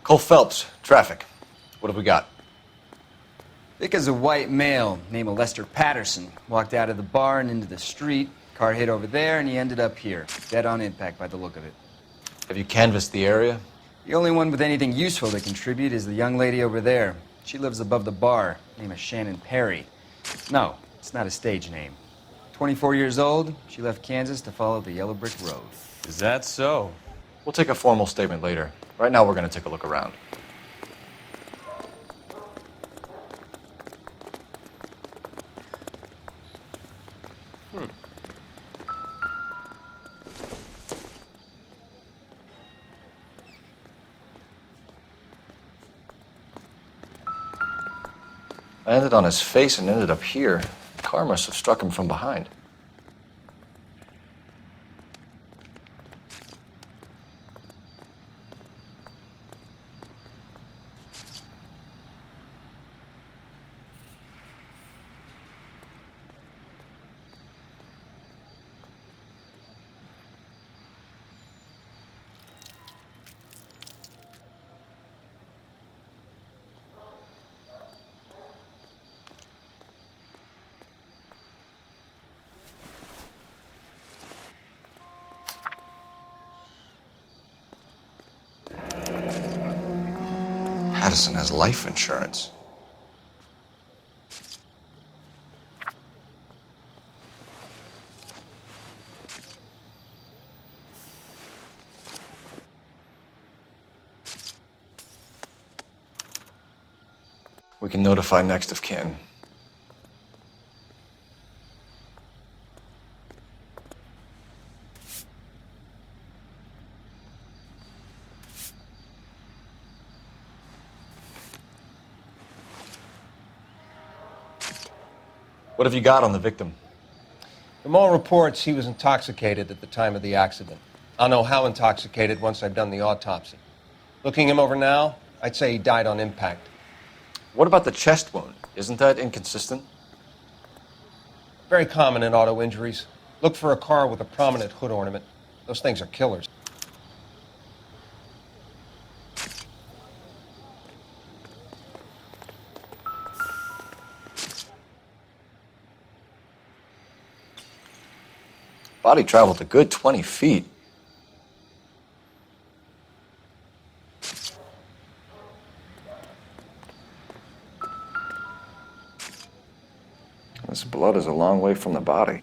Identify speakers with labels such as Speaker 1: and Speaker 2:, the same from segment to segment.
Speaker 1: Cole Phelps, traffic. What have we got?
Speaker 2: Vic is a white male named Lester Patterson. Walked out of the bar and into the street. Car hit over there, and he ended up here. Dead on impact by the look of it.
Speaker 1: Have you canvassed the area?
Speaker 2: The only one with anything useful to contribute is the young lady over there. She lives above the bar. Name is Shannon Perry. No, it's not a stage name. 24 years old, she left Kansas to follow the Yellow Brick Road.
Speaker 3: Is that so?
Speaker 1: We'll take a formal statement later. Right now, we're going to take a look around. I landed on his face and ended up here. The car must have struck him from behind. Patterson has life insurance. We can notify next of kin. What have you got on the victim?
Speaker 4: From all reports, he was intoxicated at the time of the accident. I'll know how intoxicated once I've done the autopsy. Looking him over now, I'd say he died on impact.
Speaker 1: What about the chest wound? Isn't that inconsistent?
Speaker 4: Very common in auto injuries. Look for a car with a prominent hood ornament. Those things are killers.
Speaker 1: Body traveled a good 20 feet. This blood is a long way from the body.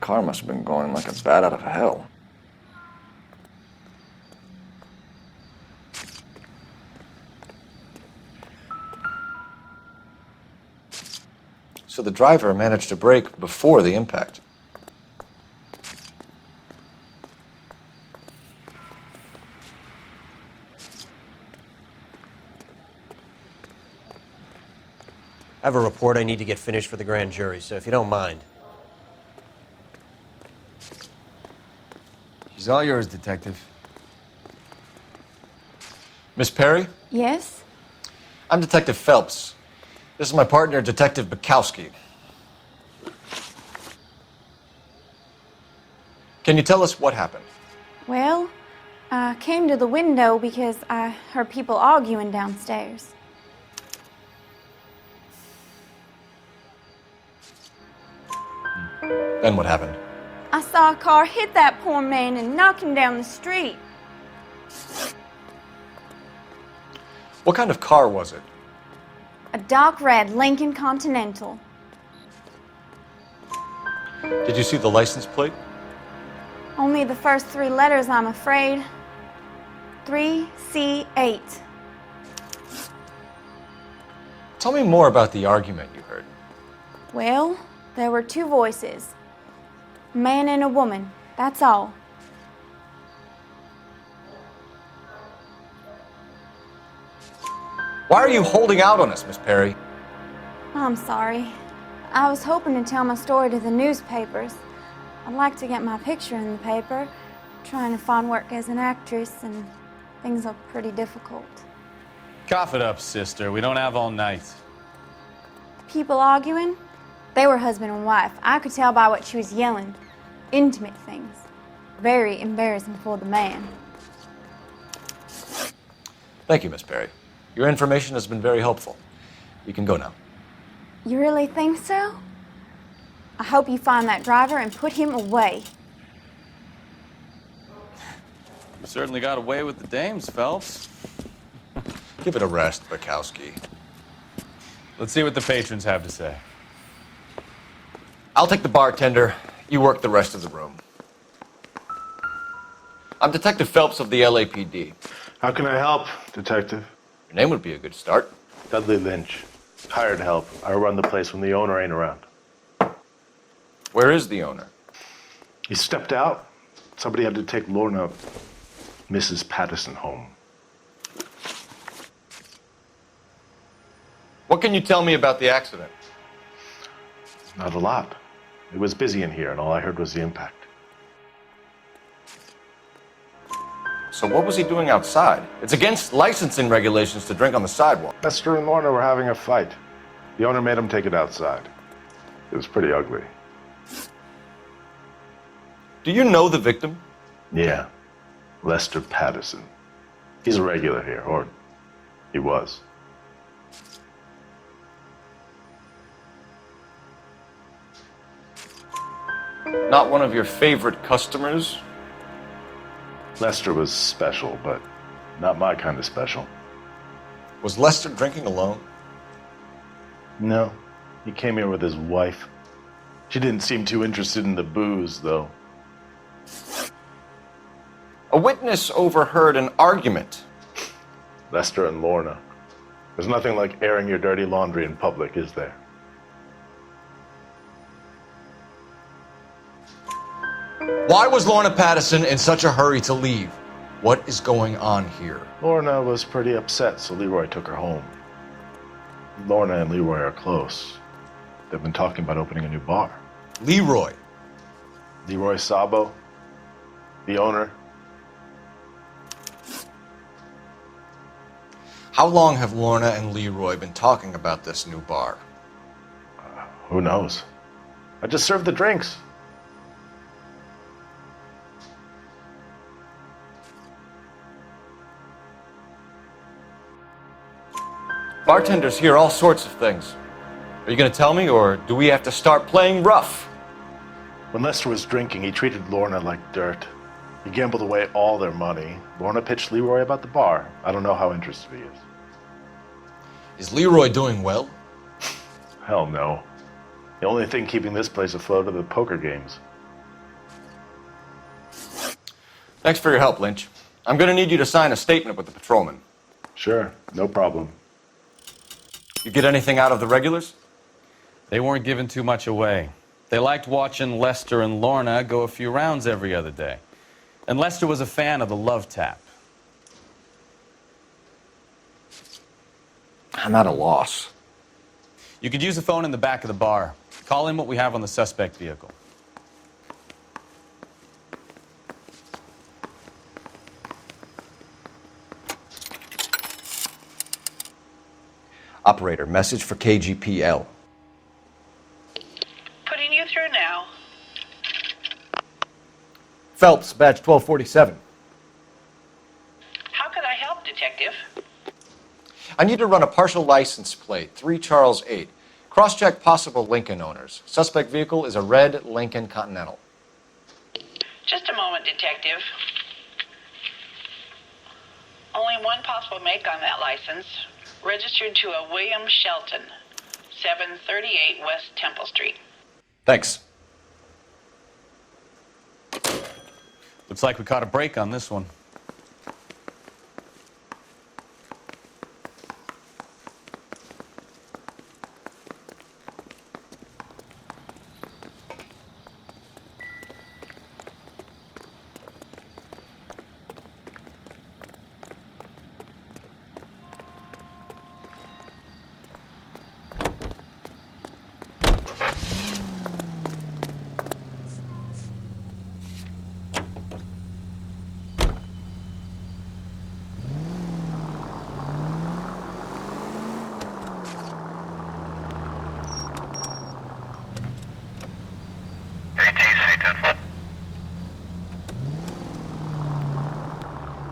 Speaker 1: Car must have been going like a bat out of hell. So the driver managed to brake before the impact.
Speaker 5: I have a report I need to get finished for the grand jury, so if you don't mind.
Speaker 2: She's all yours, Detective.
Speaker 1: Miss Perry?
Speaker 6: Yes?
Speaker 1: I'm Detective Phelps. This is my partner, Detective Bukowski. Can you tell us what happened?
Speaker 6: Well, I came to the window because I heard people arguing downstairs.
Speaker 1: Then what happened?
Speaker 6: I saw a car hit that poor man and knock him down the street.
Speaker 1: What kind of car was it?
Speaker 6: A dark red Lincoln Continental.
Speaker 1: Did you see the license plate?
Speaker 6: Only the first three letters, I'm afraid. 3C8.
Speaker 1: Tell me more about the argument you heard.
Speaker 6: Well, there were two voices. A man and a woman, that's all.
Speaker 1: Why are you holding out on us, Miss Perry?
Speaker 6: I'm sorry. I was hoping to tell my story to the newspapers. I'd like to get my picture in the paper. Trying to find work as an actress, and things are pretty difficult.
Speaker 3: Cough it up, sister. We don't have all night.
Speaker 6: People arguing? They were husband and wife. I could tell by what she was yelling. Intimate things. Very embarrassing for the man.
Speaker 1: Thank you, Miss Perry. Your information has been very helpful. You can go now.
Speaker 6: You really think so? I hope you find that driver and put him away.
Speaker 3: You certainly got away with the dames, Phelps.
Speaker 1: Give it a rest, Bukowski.
Speaker 3: Let's see what the patrons have to say.
Speaker 1: I'll take the bartender. You work the rest of the room. I'm Detective Phelps of the LAPD.
Speaker 7: How can I help, Detective?
Speaker 1: Your name would be a good start.
Speaker 7: Dudley Lynch. Hired help. I run the place when the owner ain't around.
Speaker 1: Where is the owner?
Speaker 7: He stepped out. Somebody had to take Lorna, Mrs. Patterson, home.
Speaker 1: What can you tell me about the accident?
Speaker 7: Not a lot. It was busy in here, and all I heard was the impact.
Speaker 1: So what was he doing outside? It's against licensing regulations to drink on the sidewalk.
Speaker 7: Lester and Lorna were having a fight. The owner made him take it outside. It was pretty ugly.
Speaker 1: Do you know the victim?
Speaker 7: Yeah. Lester Patterson. He's a regular here, or he was.
Speaker 1: Not one of your favorite customers?
Speaker 7: Lester was special, but not my kind of special.
Speaker 1: Was Lester drinking alone?
Speaker 7: No. He came here with his wife. She didn't seem too interested in the booze, though.
Speaker 1: A witness overheard an argument.
Speaker 7: Lester and Lorna. There's nothing like airing your dirty laundry in public, is there?
Speaker 1: Why was Lorna Patterson in such a hurry to leave? What is going on here?
Speaker 7: Lorna was pretty upset, so Leroy took her home. Lorna and Leroy are close. They've been talking about opening a new bar.
Speaker 1: Leroy.
Speaker 7: Leroy Sabo, the owner.
Speaker 1: How long have Lorna and Leroy been talking about this new bar?
Speaker 7: Who knows? I just served the drinks.
Speaker 1: Bartenders hear all sorts of things. Are you going to tell me, or do we have to start playing rough?
Speaker 7: When Lester was drinking, he treated Lorna like dirt. He gambled away all their money. Lorna pitched Leroy about the bar. I don't know how interested he is.
Speaker 1: Is Leroy doing well?
Speaker 7: Hell no. The only thing keeping this place afloat are the poker games.
Speaker 1: Thanks for your help, Lynch. I'm going to need you to sign a statement with the patrolman.
Speaker 7: Sure, no problem.
Speaker 1: You get anything out of the regulars?
Speaker 3: They weren't giving too much away. They liked watching Lester and Lorna go a few rounds every other day. And Lester was a fan of the Love Tap.
Speaker 1: I'm at a loss.
Speaker 3: You could use the phone in the back of the bar. Call in what we have on the suspect vehicle.
Speaker 1: Operator, message for KGPL.
Speaker 8: Putting you through now.
Speaker 1: Phelps, badge 1247.
Speaker 8: How could I help, Detective?
Speaker 1: I need to run a partial license plate, 3 Charles 8. Cross-check possible Lincoln owners. Suspect vehicle is a red Lincoln Continental.
Speaker 8: Just a moment, Detective. Only one possible make on that license. Registered to a William Shelton, 738 West Temple Street.
Speaker 1: Thanks.
Speaker 3: Looks like we caught a break on this one.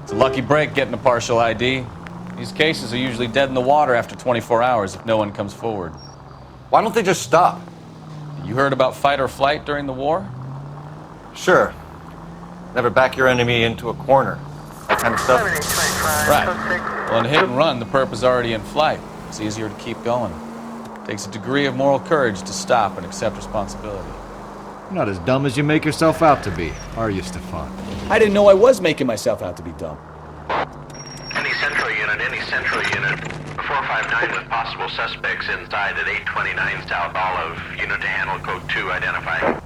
Speaker 3: It's a lucky break getting a partial ID. These cases are usually dead in the water after 24 hours if no one comes forward.
Speaker 1: Why don't they just stop?
Speaker 3: You heard about fight or flight during the war?
Speaker 1: Sure. Never back your enemy into a corner. That kind of stuff.
Speaker 3: Right. Well, in hit and run, the perp is already in flight. It's easier to keep going. Takes a degree of moral courage to stop and accept responsibility.
Speaker 9: You're not as dumb as you make yourself out to be, are you, Stefan?
Speaker 10: I didn't know I was making myself out to be dumb.
Speaker 11: Any central unit. 459 with possible suspects inside at 829 South Olive. Unit to handle code 2 identified.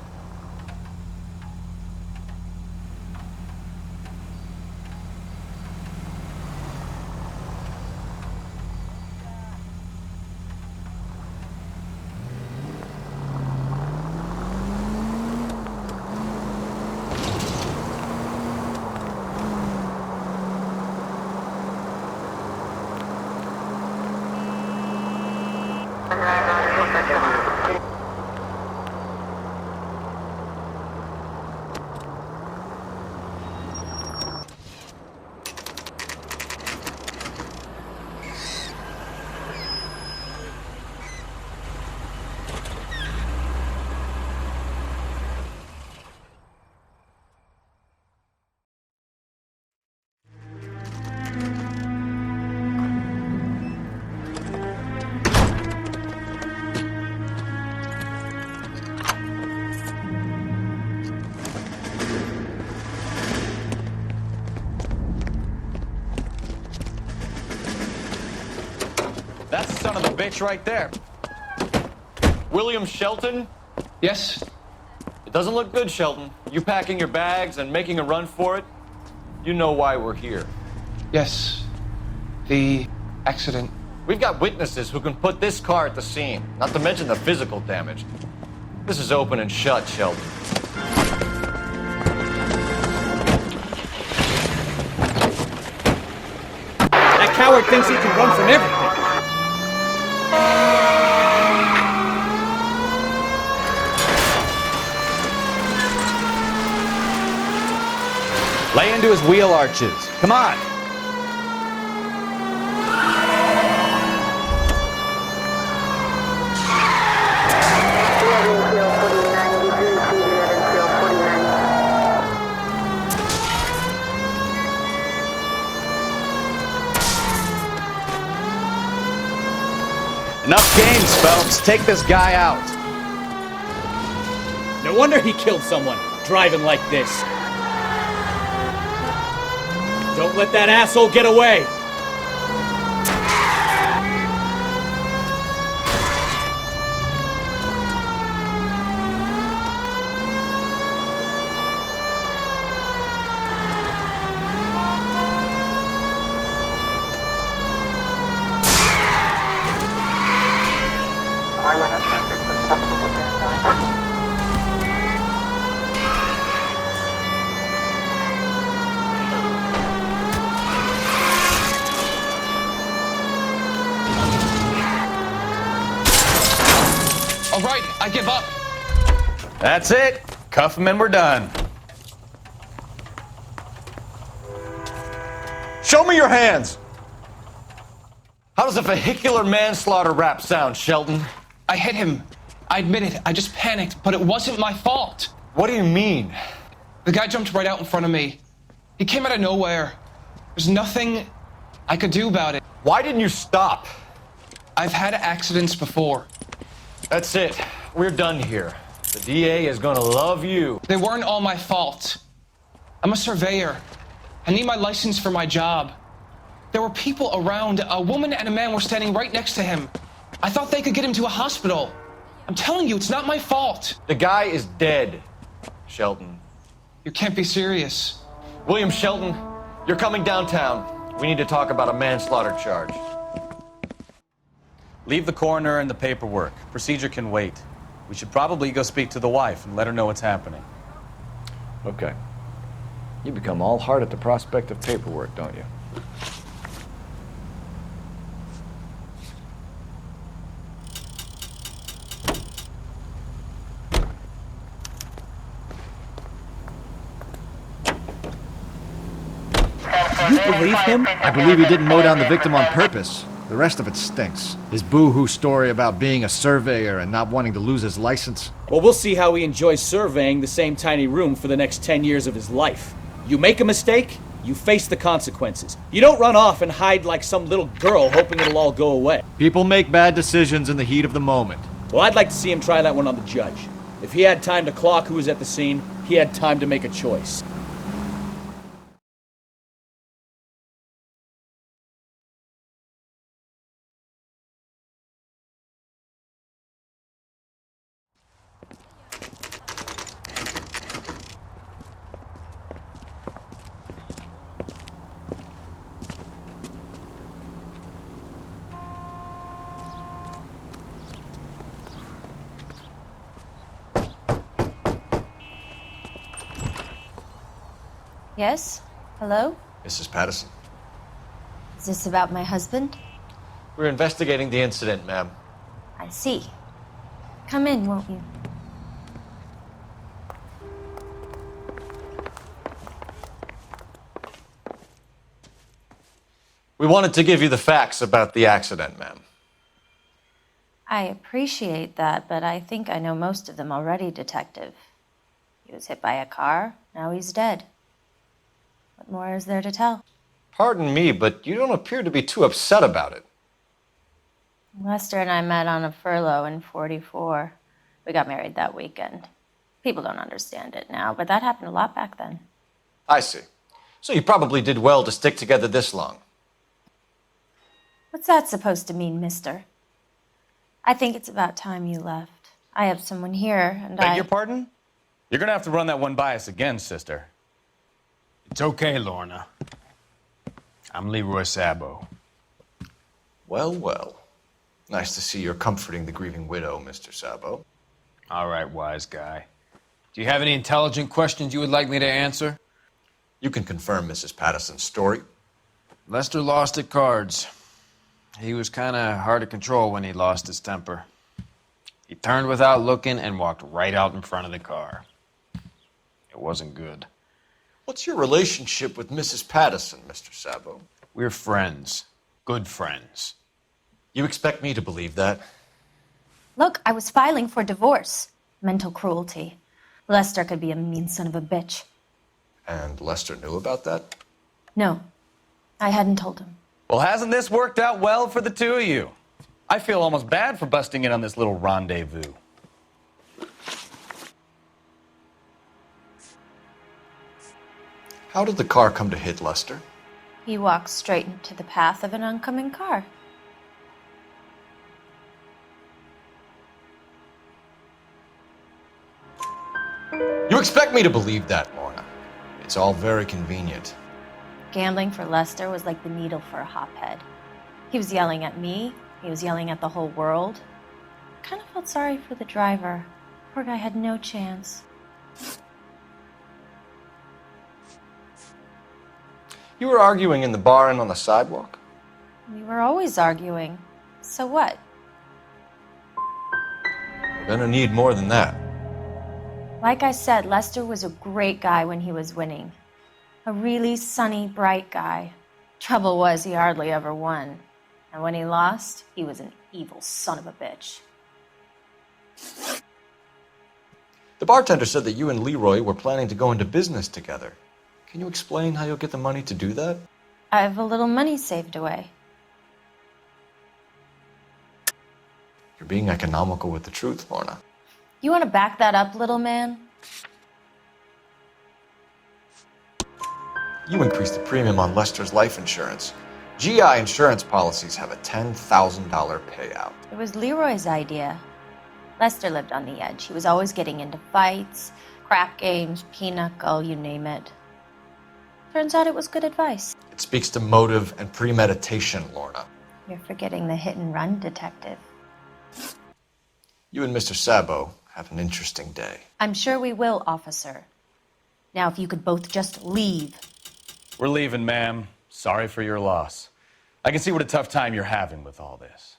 Speaker 3: That's the son of a bitch right there.
Speaker 1: William Shelton?
Speaker 10: Yes?
Speaker 1: It doesn't look good, Shelton. You packing your bags and making a run for it? You know why we're here.
Speaker 10: Yes. The accident.
Speaker 1: We've got witnesses who can put this car at the scene, not to mention the physical damage. This is open and shut, Shelton.
Speaker 10: That coward thinks he can run from everything.
Speaker 3: Lay into his wheel arches. Come on. Enough games, folks. Take this guy out.
Speaker 10: No wonder he killed someone, driving like this. Don't let that asshole get away! All right, I give up.
Speaker 3: That's it. Cuff him and we're done.
Speaker 1: Show me your hands! How does a vehicular manslaughter rap sound, Shelton?
Speaker 12: I hit him. I admit it. I just panicked, but it wasn't my fault.
Speaker 1: What do you mean?
Speaker 12: The guy jumped right out in front of me. He came out of nowhere. There's nothing I could do about it.
Speaker 1: Why didn't you stop?
Speaker 12: I've had accidents before.
Speaker 1: That's it. We're done here. The DA is gonna love you.
Speaker 12: They weren't all my fault. I'm a surveyor. I need my license for my job. There were people around. A woman and a man were standing right next to him. I thought they could get him to a hospital. I'm telling you, it's not my fault.
Speaker 1: The guy is dead, Shelton.
Speaker 12: You can't be serious.
Speaker 1: William Shelton, you're coming downtown. We need to talk about a manslaughter charge.
Speaker 3: Leave the coroner and the paperwork. Procedure can wait. We should probably go speak to the wife and let her know what's happening.
Speaker 1: Okay. You become all heart at the prospect of paperwork, don't you?
Speaker 10: You believe him?
Speaker 9: I believe he didn't mow down the victim on purpose. The rest of it stinks. His boo-hoo story about being a surveyor and not wanting to lose his license.
Speaker 10: Well, we'll see how he enjoys surveying the same tiny room for the next 10 years of his life. You make a mistake, you face the consequences. You don't run off and hide like some little girl hoping it'll all go away.
Speaker 9: People make bad decisions in the heat of the moment.
Speaker 10: Well, I'd like to see him try that one on the judge. If he had time to clock who was at the scene, he had time to make a choice.
Speaker 13: Yes? Hello?
Speaker 1: Mrs. Patterson.
Speaker 13: Is this about my husband?
Speaker 1: We're investigating the incident, ma'am.
Speaker 13: I see. Come in, won't you?
Speaker 1: We wanted to give you the facts about the accident, ma'am.
Speaker 13: I appreciate that, but I think I know most of them already, Detective. He was hit by a car, now he's dead. What more is there to tell?
Speaker 1: Pardon me, but you don't appear to be too upset about it.
Speaker 13: Lester and I met on a furlough in '44. We got married that weekend. People don't understand it now, but that happened a lot back then.
Speaker 1: I see. So you probably did well to stick together this long.
Speaker 13: What's that supposed to mean, mister? I think it's about time you left. I have someone here, and
Speaker 3: Beg your pardon? You're gonna have to run that one by us again, sister.
Speaker 14: It's okay, Lorna. I'm Leroy Sabo.
Speaker 1: Well, well. Nice to see you're comforting the grieving widow, Mr. Sabo.
Speaker 14: All right, wise guy. Do you have any intelligent questions you would like me to answer?
Speaker 1: You can confirm Mrs. Patterson's story.
Speaker 14: Lester lost at cards. He was kind of hard to control when he lost his temper. He turned without looking and walked right out in front of the car. It wasn't good.
Speaker 1: What's your relationship with Mrs. Patterson, Mr. Sabo?
Speaker 14: We're friends. Good friends.
Speaker 1: You expect me to believe that?
Speaker 13: Look, I was filing for divorce. Mental cruelty. Lester could be a mean son of a bitch.
Speaker 1: And Lester knew about that?
Speaker 13: No, I hadn't told him.
Speaker 3: Well, hasn't this worked out well for the two of you? I feel almost bad for busting in on this little rendezvous.
Speaker 1: How did the car come to hit Lester?
Speaker 13: He walked straight into the path of an oncoming car.
Speaker 1: You expect me to believe that, Lorna. It's all very convenient.
Speaker 13: Gambling for Lester was like the needle for a hophead. He was yelling at me. He was yelling at the whole world. I kind of felt sorry for the driver. Poor guy had no chance.
Speaker 1: You were arguing in the bar and on the sidewalk?
Speaker 13: We were always arguing. So what?
Speaker 1: We're gonna need more than that.
Speaker 13: Like I said, Lester was a great guy when he was winning. A really sunny, bright guy. Trouble was, he hardly ever won. And when he lost, he was an evil son of a bitch.
Speaker 1: The bartender said that you and Leroy were planning to go into business together. Can you explain how you'll get the money to do that?
Speaker 13: I have a little money saved away.
Speaker 1: You're being economical with the truth, Lorna.
Speaker 13: You want to back that up, little man?
Speaker 1: You increased the premium on Lester's life insurance. GI insurance policies have a $10,000 payout.
Speaker 13: It was Leroy's idea. Lester lived on the edge. He was always getting into fights, crap games, pinochle, you name it. Turns out it was good advice.
Speaker 1: It speaks to motive and premeditation, Lorna.
Speaker 13: You're forgetting the hit and run, detective.
Speaker 1: You and Mr. Sabo have an interesting day.
Speaker 13: I'm sure we will, officer. Now, if you could both just leave.
Speaker 3: We're leaving, ma'am. Sorry for your loss. I can see what a tough time you're having with all this.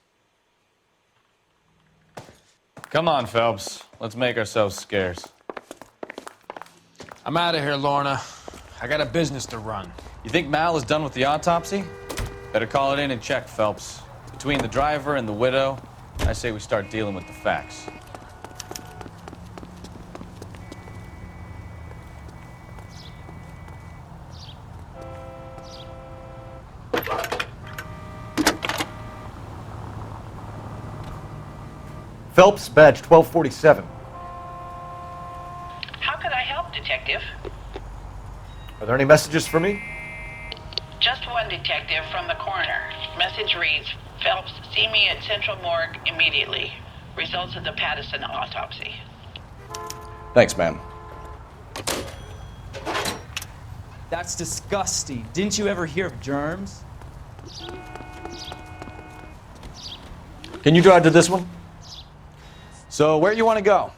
Speaker 3: Come on, Phelps. Let's make ourselves scarce.
Speaker 14: I'm out of here, Lorna. I got a business to run.
Speaker 3: You think Mal is done with the autopsy? Better call it in and check, Phelps. Between the driver and the widow, I say we start dealing with the facts.
Speaker 1: Phelps, badge 1247.
Speaker 8: How could I help, Detective?
Speaker 1: Are there any messages for me?
Speaker 8: Just one, Detective, from the coroner. Message reads, Phelps, see me at Central Morgue immediately. Results of the Patterson autopsy.
Speaker 1: Thanks, ma'am.
Speaker 10: That's disgusting. Didn't you ever hear of germs?
Speaker 1: Can you drive to this one?
Speaker 3: So, where you want to go?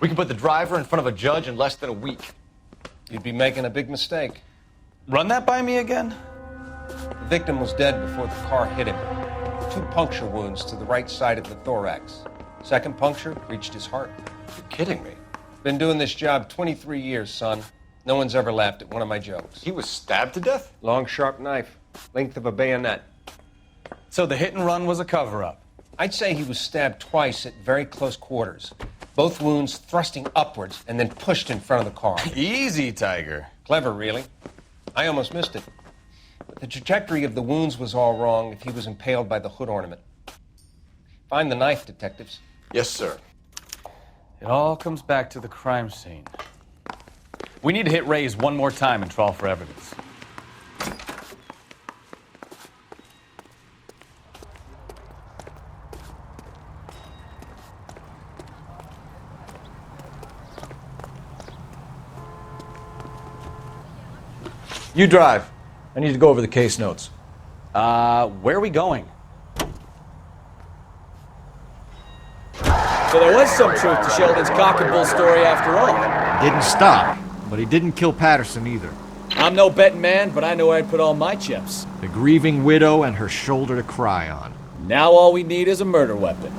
Speaker 1: We can put the driver in front of a judge in less than a week.
Speaker 4: You'd be making a big mistake.
Speaker 3: Run that by me again?
Speaker 4: The victim was dead before the car hit him. 2 puncture wounds to the right side of the thorax. Second puncture reached his heart.
Speaker 1: You're kidding me.
Speaker 4: Been doing this job 23 years, son. No one's ever laughed at one of my jokes.
Speaker 1: He was stabbed to death?
Speaker 4: Long, sharp knife. Length of a bayonet.
Speaker 3: So the hit and run was a cover-up?
Speaker 4: I'd say he was stabbed twice at very close quarters. Both wounds thrusting upwards and then pushed in front of the car.
Speaker 3: Easy, Tiger.
Speaker 4: Clever, really. I almost missed it. But the trajectory of the wounds was all wrong if he was impaled by the hood ornament. Find the knife, detectives.
Speaker 1: Yes, sir.
Speaker 3: It all comes back to the crime scene. We need to hit Ray's one more time and trawl for evidence.
Speaker 1: You drive. I need to go over the case notes.
Speaker 3: Where are we going?
Speaker 10: So there was some truth to Sheldon's cock and bull story after all.
Speaker 9: Didn't stop, but he didn't kill Patterson either.
Speaker 10: I'm no betting man, but I know where I'd put all my chips.
Speaker 9: The grieving widow and her shoulder to cry on.
Speaker 10: Now all we need is a murder weapon.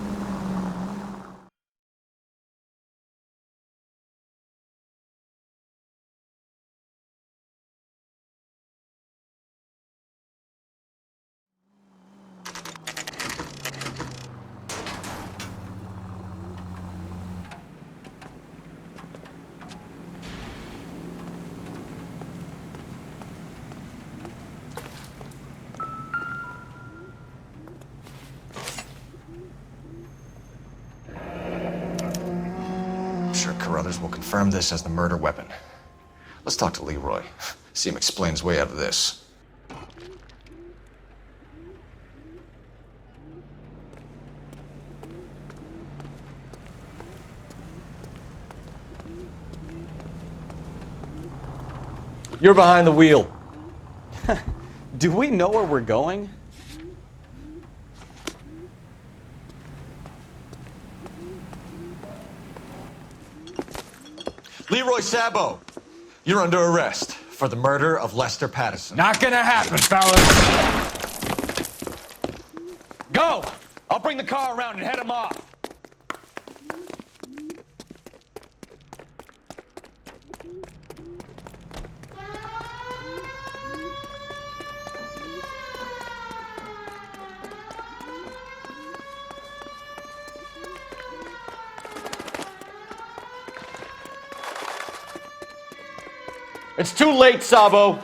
Speaker 1: I'm sure Carruthers will confirm this as the murder weapon. Let's talk to Leroy. See him explain his way out of this. You're behind the wheel.
Speaker 3: Do we know where we're going?
Speaker 1: Leroy Sabo, you're under arrest for the murder of Lester Patterson.
Speaker 2: Not gonna happen, fellas.
Speaker 3: Go! I'll bring the car around and head him off.
Speaker 1: It's too late, Sabo.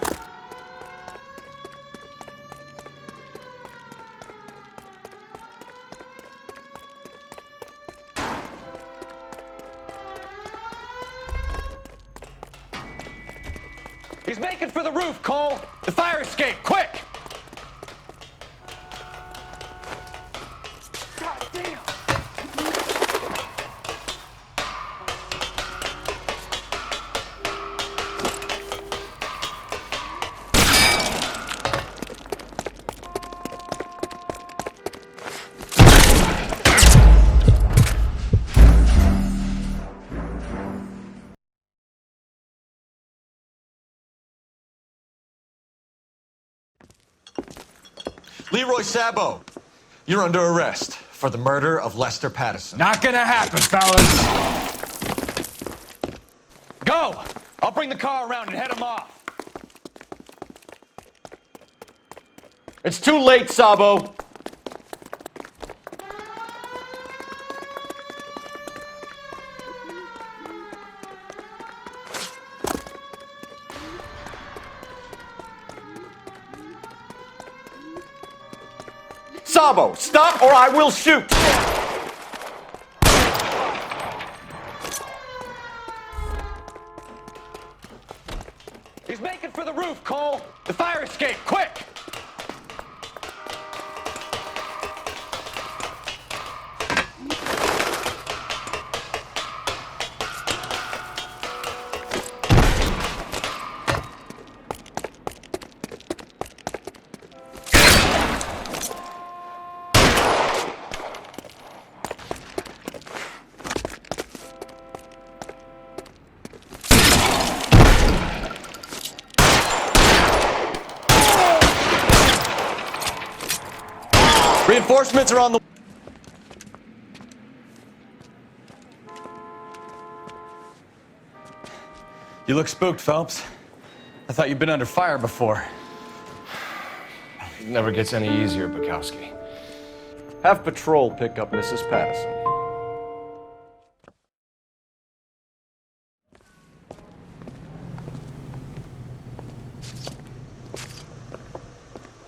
Speaker 3: He's making for the roof, Cole. The fire escape, quick! God damn!
Speaker 1: Leroy Sabo, you're under arrest for the murder of Lester Patterson.
Speaker 2: Not gonna happen, fellas.
Speaker 3: Go! I'll bring the car around and head him off.
Speaker 1: It's too late, Sabo. Sabo, stop or I will shoot!
Speaker 3: He's making for the roof, Cole. The fire escape, quick!
Speaker 1: Reinforcements are on the...
Speaker 3: You look spooked, Phelps. I thought you'd been under fire before.
Speaker 1: It never gets any easier, Bukowski. Have patrol pick up Mrs. Patterson.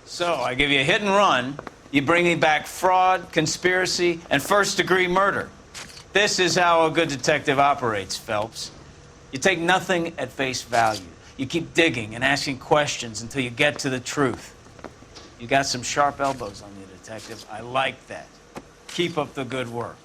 Speaker 15: So, I give you a hit and run. You bring me back fraud, conspiracy, and first-degree murder. This is how a good detective operates, Phelps. You take nothing at face value. You keep digging and asking questions until you get to the truth. You got some sharp elbows on you, detective. I like that. Keep up the good work.